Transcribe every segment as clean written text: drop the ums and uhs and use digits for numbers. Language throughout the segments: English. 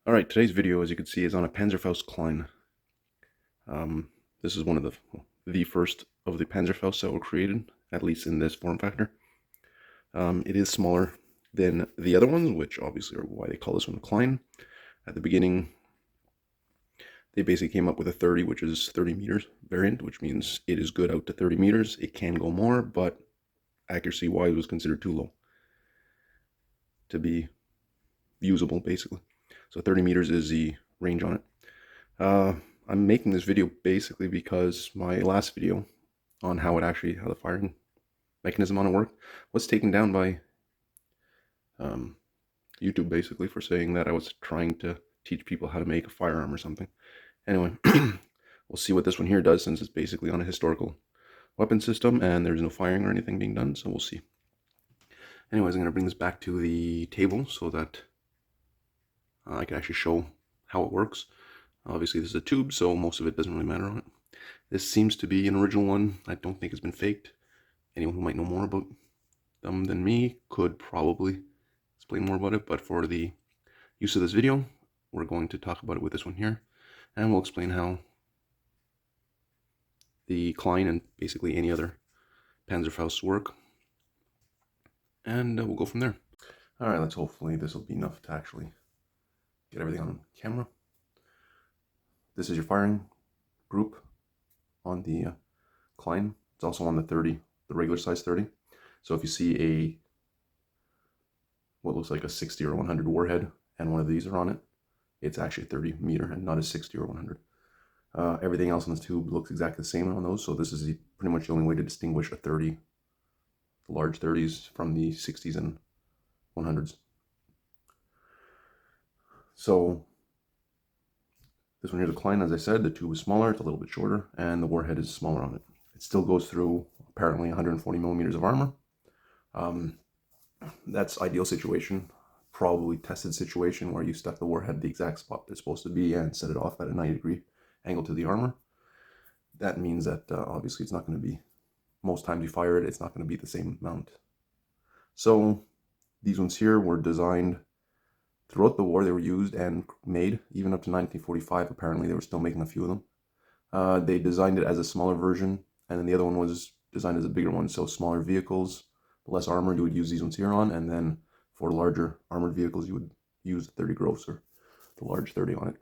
Alright, today's video, as you can see, is on a Panzerfaust Klein. This is one of the first of the Panzerfausts that were created, at least in this form factor. It is smaller than the other ones, which obviously are why they call this one a Klein. At the beginning, they basically came up with a 30, which is 30 meters variant, which means it is good out to 30 meters. It can go more, but accuracy-wise was considered too low to be usable, basically. So 30 meters is the range on it. I'm making this video basically because my last video on how the firing mechanism on it worked was taken down by YouTube, basically, for saying that I was trying to teach people how to make a firearm or something. Anyway, we'll see what this one here does, since it's basically on a historical weapon system and there's no firing or anything being done, so we'll see. Anyways, I'm going to bring this back to the table so that I can actually show how it works. Obviously this is a tube, so most of it doesn't really matter on it. This seems to be an original one. I don't think it's been faked. Anyone who might know more about them than me could probably explain more about it, but for the use of this video, we're going to talk about it with this one here, and we'll explain how the Klein and basically any other Panzerfausts work, and we'll go from there. Alright, let's hopefully this will be enough to actually get everything on camera. This is your firing group on the Klein. It's also on the 30, the regular size 30. So if you see what looks like a 60 or 100 warhead and one of these are on it, it's actually 30 meter and not a 60 or 100. Everything else on this tube looks exactly the same on those, so this is pretty much the only way to distinguish a 30, the large 30s, from the 60s and 100s. So this one here, the Klein, as I said, the tube is smaller, it's a little bit shorter, and the warhead is smaller on it. It still goes through apparently 140 millimeters of armor. That's ideal situation, probably tested situation where you stuck the warhead the exact spot it's supposed to be and set it off at a 90-degree angle to the armor. That means that obviously it's not going to be, most times you fire it, it's not going to be the same amount. So these ones here were designed throughout the war. They were used and made even up to 1945. Apparently they were still making a few of them. They designed it as a smaller version, and then the other one was designed as a bigger one, so smaller vehicles, less armor, you would use these ones here on, and then for larger armored vehicles you would use the 30 gross or the large 30 on it.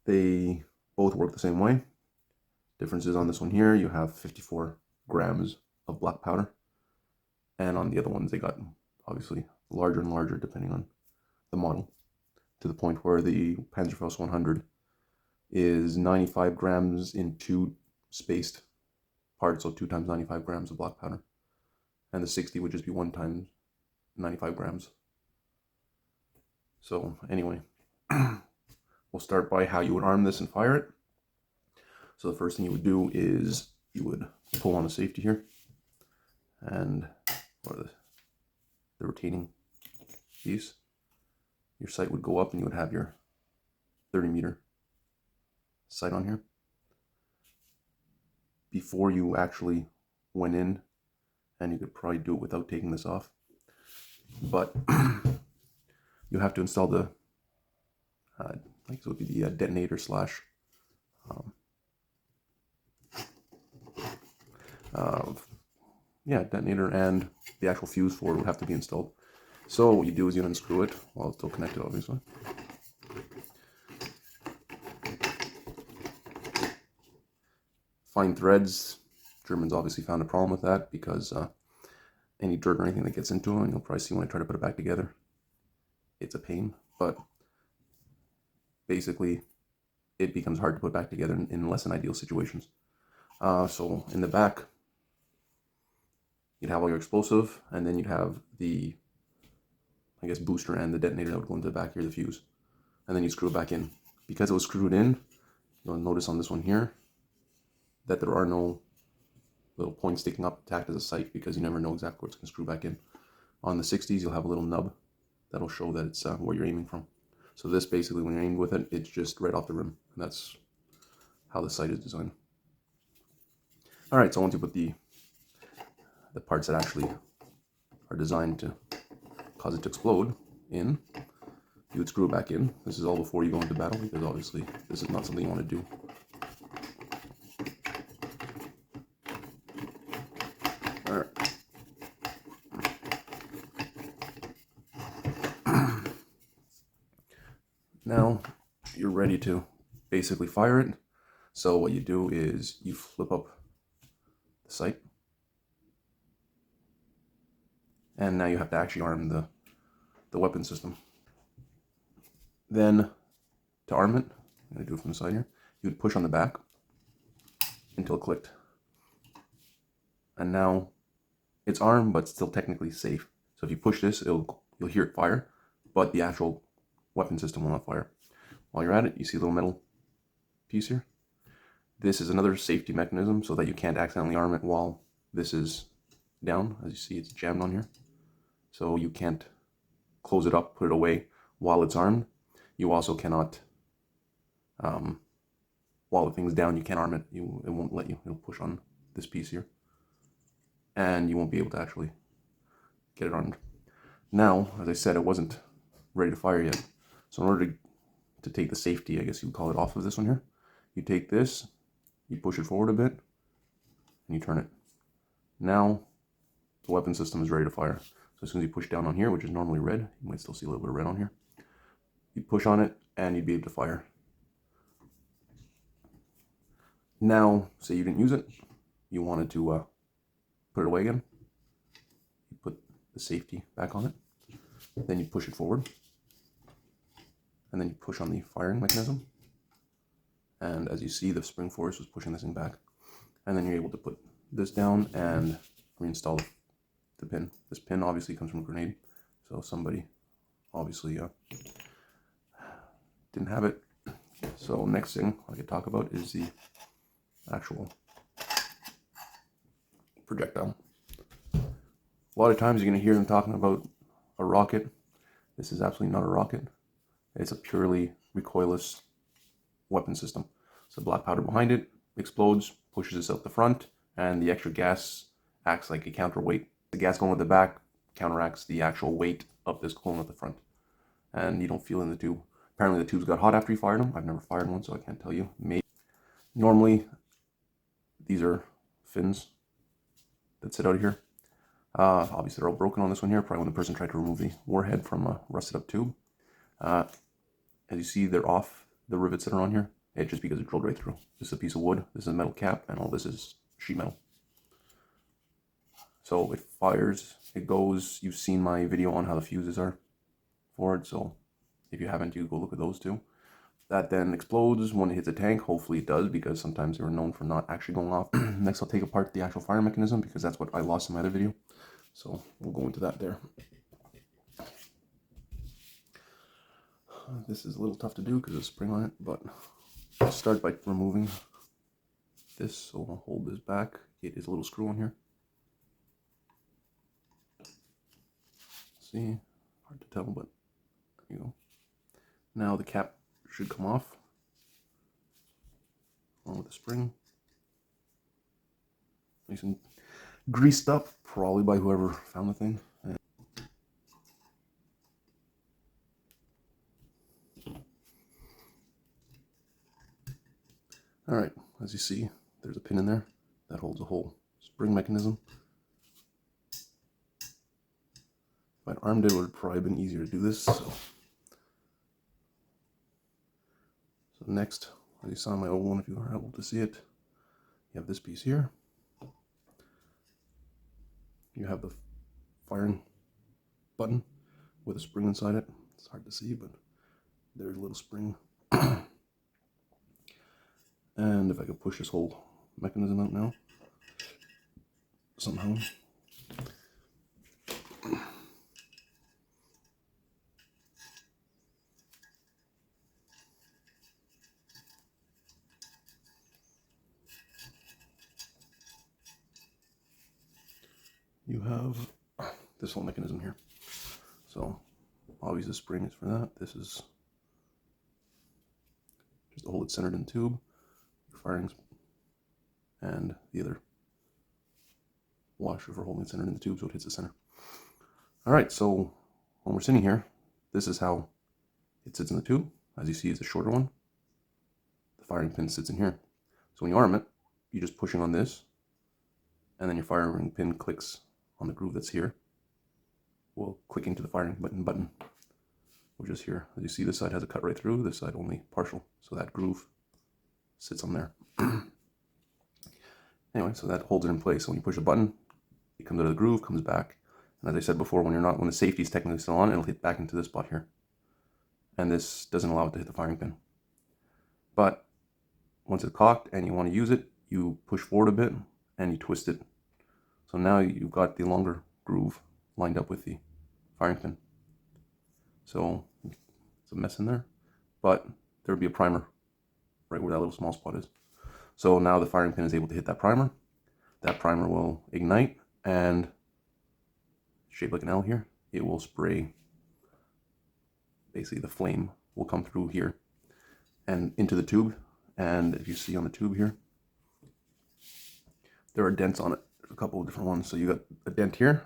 They both work the same way. Differences on this one here, you have 54 grams of black powder, and on the other ones they got obviously larger and larger depending on the model, to the point where the Panzerfaust 100 is 95 grams in 2 spaced parts, so 2 times 95 grams of black powder, and the 60 would just be 1 times 95 grams. So anyway, we'll start by how you would arm this and fire it. So the first thing you would do is you would pull on the safety here, and or the retaining piece. Your sight would go up and you would have your 30 meter sight on here. Before you actually went in, and you could probably do it without taking this off, but you have to install the I think it would be the detonator slash detonator, and the actual fuse for it would have to be installed. So what you do is you unscrew it while it's still connected, obviously. Fine threads, Germans obviously found a problem with that, because any dirt or anything that gets into them, you'll probably see when I try to put it back together, it's a pain, but basically it becomes hard to put back together in less than ideal situations. So in the back, you'd have all your explosive, and then you'd have the, I guess, booster and the detonator that would go into the back here, the fuse, and then you screw it back in. Because it was screwed in, you'll notice on this one here that there are no little points sticking up to act as a sight, because you never know exactly where it's going to screw back in. On the 60s, you'll have a little nub that'll show that it's where you're aiming from. So this, basically, when you're aiming with it, it's just right off the rim, and that's how the sight is designed. Alright, so once you put the parts that actually are designed to cause it to explode in, you would screw it back in. This is all before you go into battle, because obviously this is not something you want to do. Alright. Now you're ready to basically fire it. So what you do is you flip up the sight. And now you have to actually arm the weapon system. Then to arm it, I'm going to do it from the side here, you would push on the back until it clicked. And now it's armed, but still technically safe. So if you push this, you'll hear it fire, but the actual weapon system will not fire. While you're at it, you see a little metal piece here. This is another safety mechanism so that you can't accidentally arm it while this is down. As you see, it's jammed on here. So you can't close it up, put it away while it's armed. You also cannot, while the thing's down, you can't arm it. It won't let you. It'll push on this piece here. And you won't be able to actually get it armed. Now, as I said, it wasn't ready to fire yet. So in order to take the safety, I guess you would call it, off of this one here, you take this, you push it forward a bit, and you turn it. Now, the weapon system is ready to fire. So as soon as you push down on here, which is normally red, you might still see a little bit of red on here, you push on it, and you'd be able to fire. Now, say you didn't use it, you wanted to put it away again, you put the safety back on it, then you push it forward, and then you push on the firing mechanism, and as you see, the spring force was pushing this thing back, and then you're able to put this down and reinstall the pin. This pin obviously comes from a grenade, so somebody obviously didn't have it. So next thing I could talk about is the actual projectile. A lot of times you're going to hear them talking about a rocket. This is absolutely not a rocket. It's a purely recoilless weapon system. So black powder behind it explodes, pushes this out the front, and the extra gas acts like a counterweight. The gas going at the back counteracts the actual weight of this clone at the front. And you don't feel in the tube. Apparently the tubes got hot after you fired them. I've never fired one, so I can't tell you. Maybe. Normally, these are fins that sit out here. Obviously they're all broken on this one here, probably when the person tried to remove the warhead from a rusted up tube. As you see, they're off the rivets that are on here. It's just because it drilled right through. This is a piece of wood, this is a metal cap, and all this is sheet metal. So it fires, it goes. You've seen my video on how the fuses are for it, so if you haven't, you go look at those too. That then explodes when it hits a tank. Hopefully it does, because sometimes they were known for not actually going off. Next I'll take apart the actual fire mechanism, because that's what I lost in my other video. So we'll go into that there. This is a little tough to do because there's a spring on it, but I'll start by removing this. So I'll hold this back. It is a little screw on here. See, hard to tell, but there you go. Now the cap should come off along with the spring. Nice and greased up, probably by whoever found the thing. Alright, as you see, there's a pin in there that holds a whole spring mechanism. If I'd armed it, it would have probably been easier to do this. So next, as you saw in my old one, if you are able to see it, you have this piece here. You have the firing button with a spring inside it. It's hard to see, but there's a little spring. And if I could push this whole mechanism out now, somehow. You have this whole mechanism here. So obviously the spring is for that. This is just to hold it centered in the tube. Firings, and the other washer for holding it centered in the tube so it hits the center. Alright, so when we're sitting here, this is how it sits in the tube. As you see, it's a shorter one. The firing pin sits in here. So when you arm it, you're just pushing on this, and then your firing pin clicks on the groove that's here. Will click into the firing button, which is here. As you see, this side has a cut right through, this side only partial. So that groove sits on there. Anyway, so that holds it in place. So when you push a button, it comes out of the groove, comes back. And as I said before, when the safety is technically still on, it'll hit back into this spot here. And this doesn't allow it to hit the firing pin. But once it's cocked and you want to use it, you push forward a bit and you twist it. So now you've got the longer groove lined up with the firing pin. So it's a mess in there, but there would be a primer right where that little small spot is. So now the firing pin is able to hit that primer. That primer will ignite and, shaped like an L here, it will spray. Basically the flame will come through here and into the tube. And if you see on the tube here, there are dents on it. There's a couple of different ones. So you got a dent here,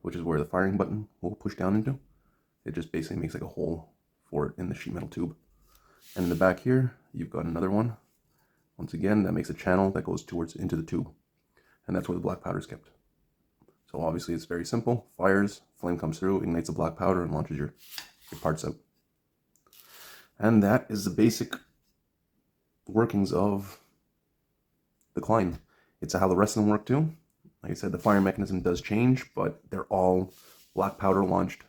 which is where the firing button will push down into. It just basically makes like a hole for it in the sheet metal tube. And in the back here, you've got another one. Once again, that makes a channel that goes into the tube. And that's where the black powder is kept. So obviously it's very simple. Fires, flame comes through, ignites the black powder, and launches your parts out. And that is the basic workings of the Klein. It's how the rest of them work too. Like I said, the firing mechanism does change, but they're all black powder launched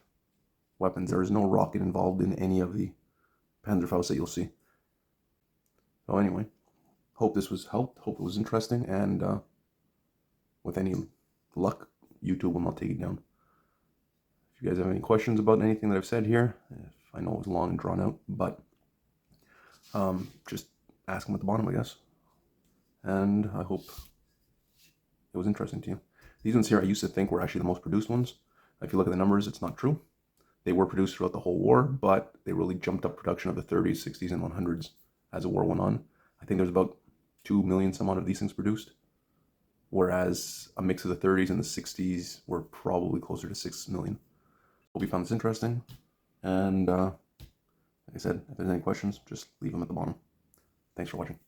weapons. There is no rocket involved in any of the Panzerfaust that you'll see. So anyway, hope this was helped. Hope it was interesting, and with any luck, YouTube will not take it down. If you guys have any questions about anything that I've said here, I know it was long and drawn out, but just ask them at the bottom, I guess. And I hope it was interesting to you. These ones here I used to think were actually the most produced ones. If you look at the numbers, it's not true. They were produced throughout the whole war, but they really jumped up production of the 30s, 60s, and 100s as the war went on. I think there's about 2 million some odd of these things produced, whereas a mix of the 30s and the 60s were probably closer to 6 million. Hope you found this interesting, and like I said, if there's any questions, just leave them at the bottom. Thanks for watching.